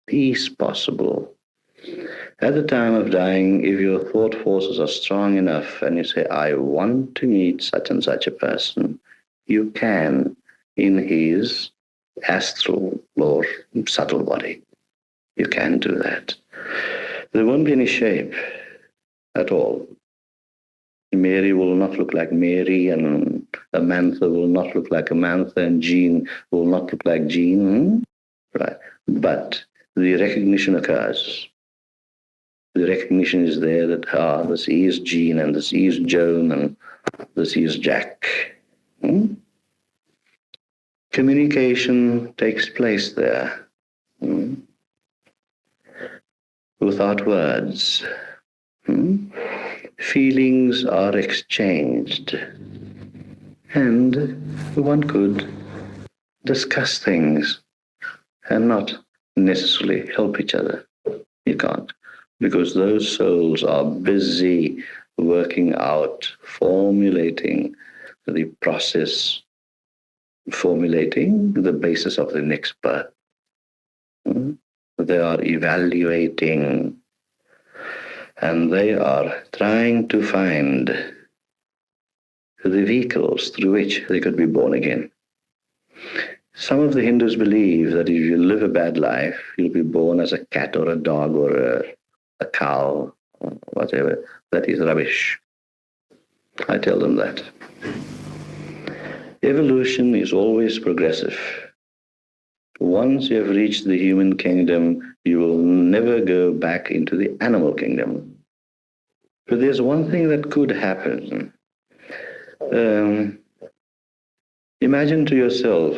peace possible. At the time of dying, if your thought forces are strong enough and you say, I want to meet such and such a person, you can in his astral or subtle body. You can do that. There won't be any shape at all. Mary will not look like Mary, and Amantha will not look like Amantha, and Jean will not look like Jean. Right. But the recognition occurs. The recognition is there that, this is Jean, and this is Joan, and this is Jack. Communication takes place there. Without words. Feelings are exchanged. And one could discuss things and not necessarily help each other. You can't. Because those souls are busy working out, formulating the process, formulating the basis of the next birth. They are evaluating, and they are trying to find the vehicles through which they could be born again. Some of the Hindus believe that if you live a bad life, you'll be born as a cat or a dog or a cow, or whatever. That is rubbish. I tell them that. Evolution is always progressive. Once you have reached the human kingdom, you will never go back into the animal kingdom. But there's one thing that could happen. Imagine to yourself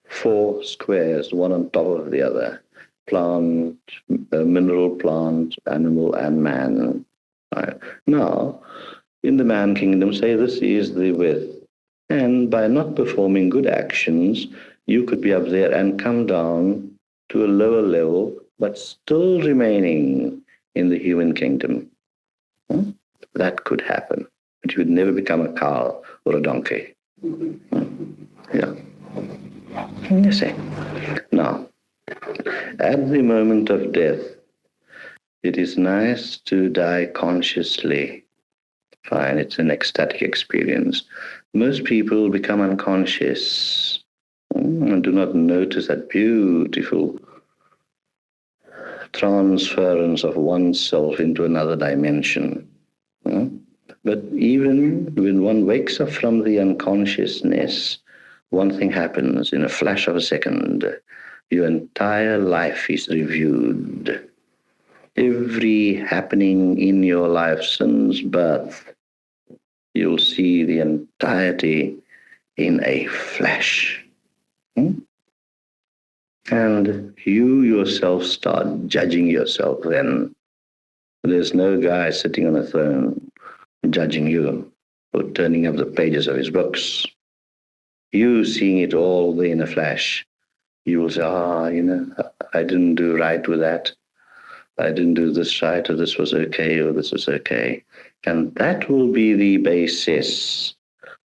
4 squares, one on top of the other. Plant, mineral, plant, animal, and man. Right. Now, in the man kingdom, say this is the width. And by not performing good actions, you could be up there and come down to a lower level, but still remaining in the human kingdom. That could happen. But you would never become a cow or a donkey. Yeah. You see. Now, at the moment of death, it is nice to die consciously. Fine, it's an ecstatic experience. Most people become unconscious and do not notice that beautiful transference of oneself into another dimension. But even when one wakes up from the unconsciousness, one thing happens in a flash of a second. Your entire life is reviewed. Every happening in your life since birth, you'll see the entirety in a flash. And you yourself start judging yourself then. There's no guy sitting on a throne judging you or turning up the pages of his books. You seeing it all there in a flash, you will say, I didn't do right with that. I didn't do this right, or this was okay, or this was okay. And that will be the basis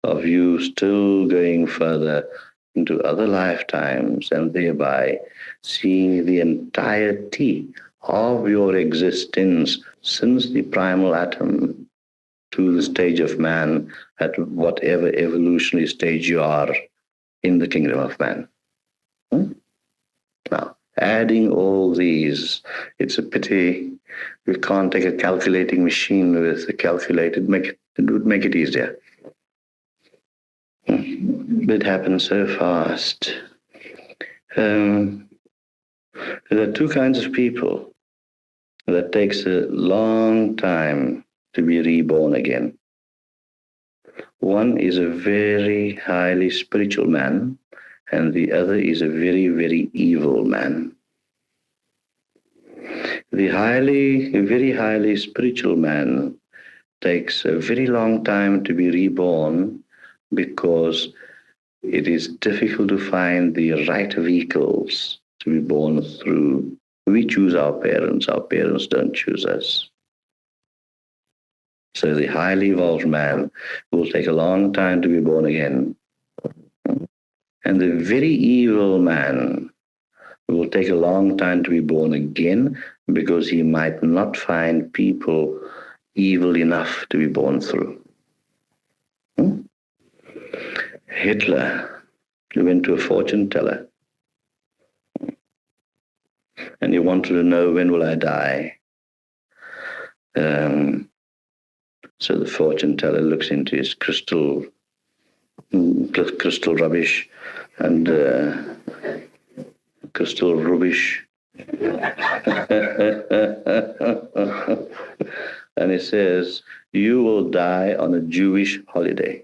of you still going further into other lifetimes and thereby seeing the entirety of your existence since the primal atom to the stage of man at whatever evolutionary stage you are in the kingdom of man. Now, adding all these, it's a pity we can't take a calculating machine with a calculator. It would make it easier. It happens so fast. There are 2 kinds of people that takes a long time to be reborn again. One is a very highly spiritual man, and the other is a very, very evil man. The very highly spiritual man takes a very long time to be reborn because it is difficult to find the right vehicles to be born through. We choose our parents don't choose us. So the highly evolved man will take a long time to be born again. And the very evil man It will take a long time to be born again because he might not find people evil enough to be born through. Hitler, he went to a fortune teller and he wanted to know, when will I die? So the fortune teller looks into his crystal rubbish and crystal rubbish. And he says, you will die on a Jewish holiday.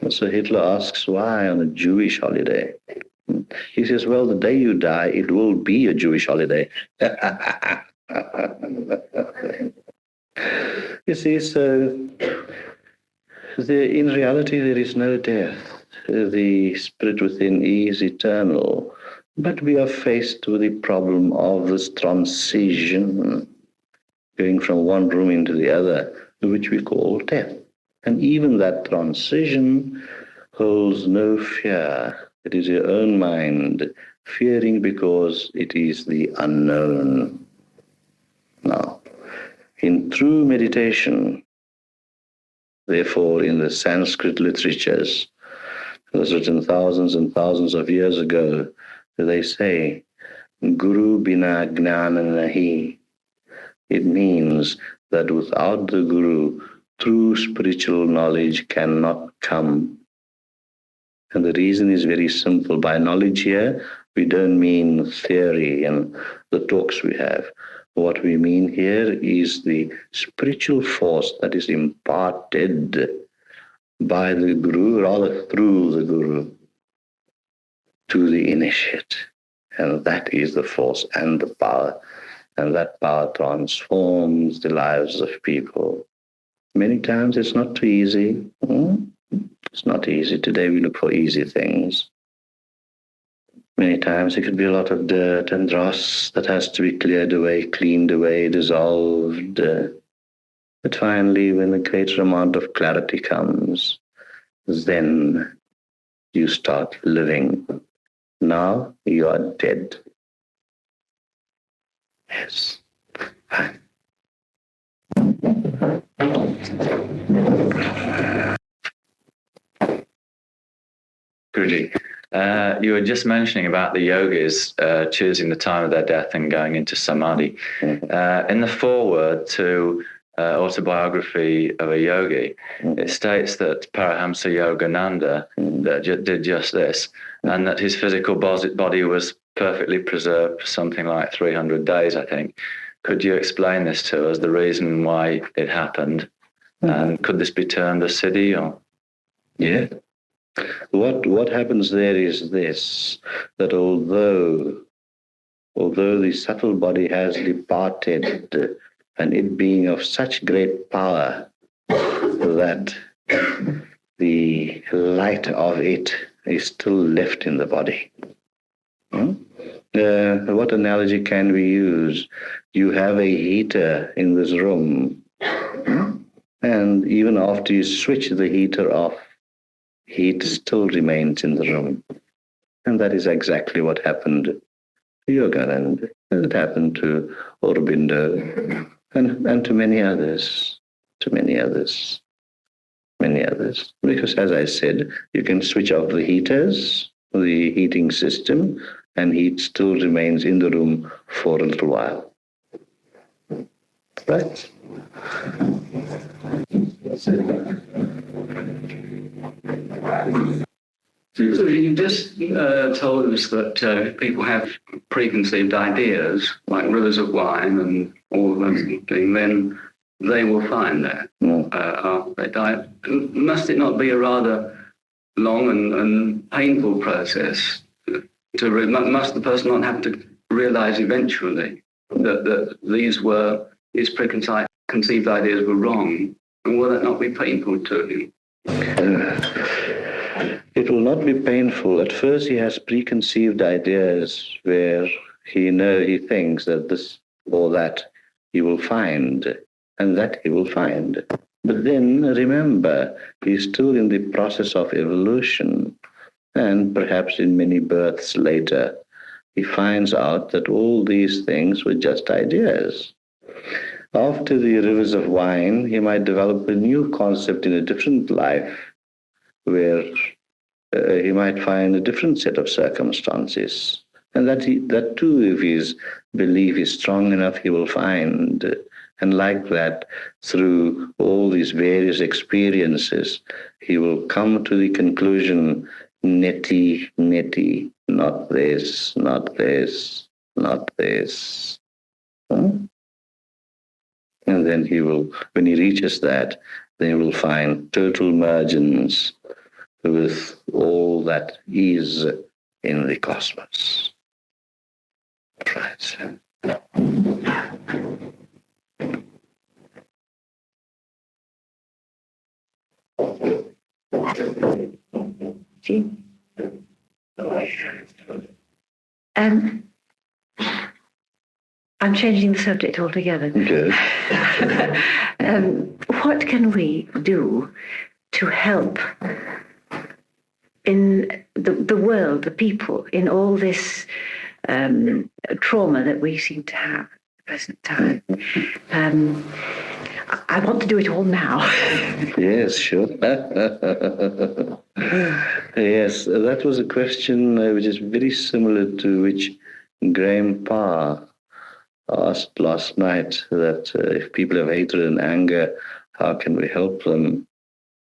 So Hitler asks, why on a Jewish holiday? He says, well, the day you die, it will be a Jewish holiday. You see, so in reality, there is no death. The spirit within is eternal. But we are faced with the problem of this transition, going from one room into the other, which we call death. And even that transition holds no fear. It is your own mind fearing because it is the unknown. Now, in true meditation, therefore, in the Sanskrit literatures, it was written thousands and thousands of years ago, they say, Guru bina gnana nahi. It means that without the Guru, true spiritual knowledge cannot come. And the reason is very simple. By knowledge here, we don't mean theory and the talks we have. What we mean here is the spiritual force that is imparted by the Guru, rather through the Guru, to the initiate. And that is the force and the power. And that power transforms the lives of people. Many times it's not too easy. It's not easy. Today we look for easy things. Many times it could be a lot of dirt and dross that has to be cleared away, cleaned away, dissolved. But finally, when a greater amount of clarity comes, then you start living. Now you are dead. Yes. Fine. Guruji, you were just mentioning about the yogis choosing the time of their death and going into samadhi. In the foreword to Autobiography of a Yogi, it states that Paramahamsa Yogananda did just this, and that his physical body was perfectly preserved for something like 300 days, I think. Could you explain this to us, the reason why it happened? And could this be termed a siddhi? Or? Yeah. What happens there is this, that although the subtle body has departed, and it being of such great power that the light of it is still left in the body. What analogy can we use? You have a heater in this room, and even after you switch the heater off, heat still remains in the room. And that is exactly what happened to Yogananda. It happened to Aurobindo and to many others, Because as I said, you can switch off the heaters, the heating system, and heat still remains in the room for a little while. Right? So you just told us that people have preconceived ideas, like rivers of wine and all of those things, then they will find that after they die. Must it not be a rather long and painful process? Must the person not have to realize eventually that his preconceived ideas were wrong? And will that not be painful to him? It will not be painful. At first he has preconceived ideas where he thinks that this or that he will find, and that he will find. But then remember, he's still in the process of evolution. And perhaps in many births later, he finds out that all these things were just ideas. After the rivers of wine, he might develop a new concept in a different life where he might find a different set of circumstances. And that too, if his belief is strong enough, he will find. And like that, through all these various experiences, he will come to the conclusion, neti, neti, not this, not this, not this. And then he will, when he reaches that, then he will find total mergence with all that is in the cosmos. Right. I'm changing the subject altogether. Good. What can we do to help in the world, the people, in all this trauma that we seem to have at the present time? I want to do it all now. Yes, sure. Yes, that was a question which is very similar to which Graham Parr asked last night, that if people have hatred and anger, how can we help them?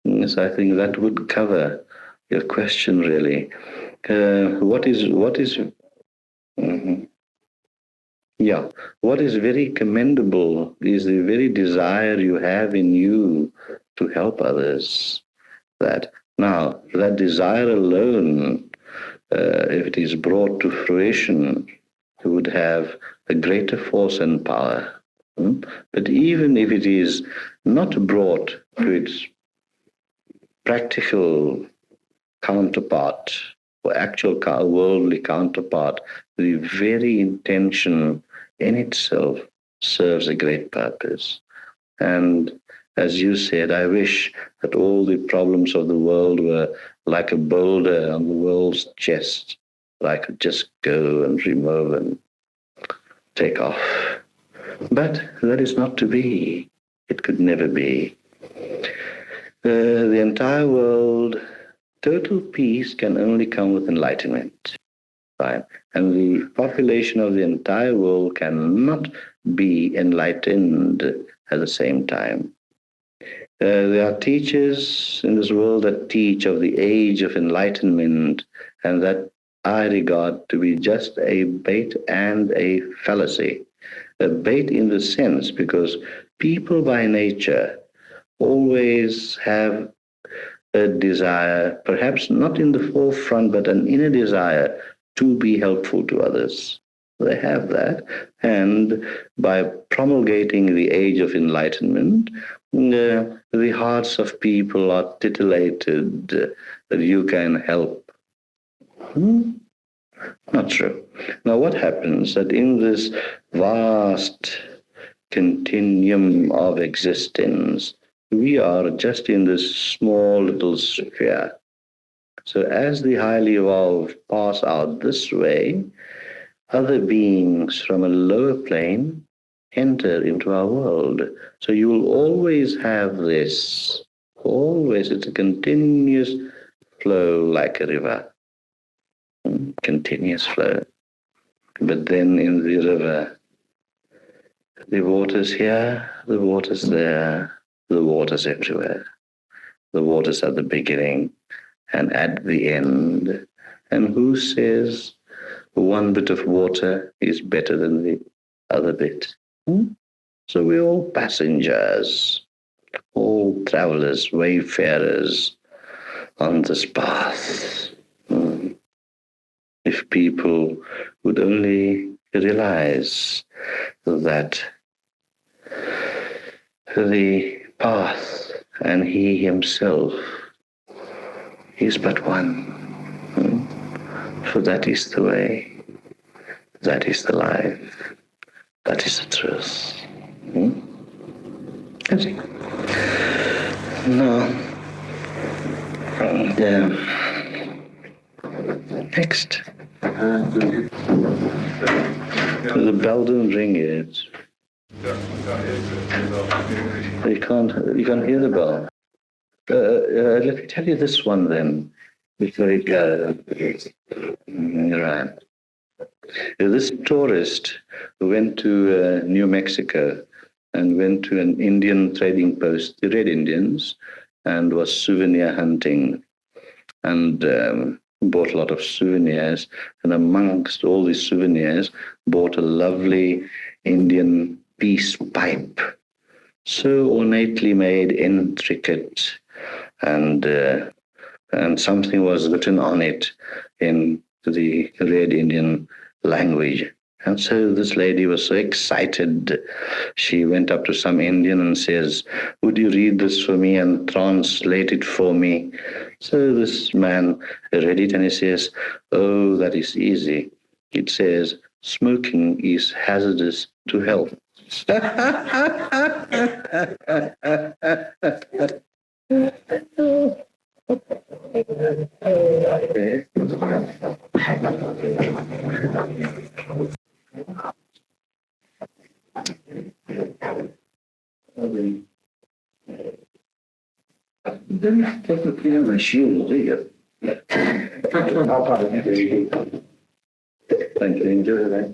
Yes, I think that would cover your question, really. What is very commendable is the very desire you have in you to help others. That desire alone, if it is brought to fruition, would have a greater force and power. But even if it is not brought to its practical counterpart or actual worldly counterpart, the very intention in itself serves a great purpose. And as you said, I wish that all the problems of the world were like a boulder on the world's chest, that I could just go and remove and take off. But that is not to be. It could never be. The entire world, total peace can only come with enlightenment. Right? And the population of the entire world cannot be enlightened at the same time. There are teachers in this world that teach of the age of enlightenment, and that I regard to be just a bait and a fallacy. A bait in the sense because people by nature always have a desire, perhaps not in the forefront, but an inner desire to be helpful to others. They have that. And by promulgating the age of enlightenment, the hearts of people are titillated that you can help. Not true. Now, what happens that in this vast continuum of existence, we are just in this small little sphere. So as the highly evolved pass out this way, other beings from a lower plane enter into our world. So you will always have this. Always, it's a continuous flow like a river. Continuous flow. But then in the river, the water's here, the water's there, the water's everywhere. The water's at the beginning and at the end. And who says one bit of water is better than the other bit? So we're all passengers, all travelers, wayfarers on this path. If people would only realize that the path and he himself is but one. For that is the way, that is the life, that is the truth. No. Next. The bell didn't ring yet. You can't hear the bell. Let me tell you this one then, before it right. This tourist who went to New Mexico and went to an Indian trading post, the Red Indians, and was souvenir hunting, and bought a lot of souvenirs, and amongst all these souvenirs bought a lovely Indian peace pipe, so ornately made, intricate, and something was written on it in the Red Indian language. And so this lady was so excited. She went up to some Indian and says, "Would you read this for me and translate it for me?" So this man read it and he says, "Oh, that is easy. It says, smoking is hazardous to health." You don't technically have a shield, do you? Thank you. Enjoy that.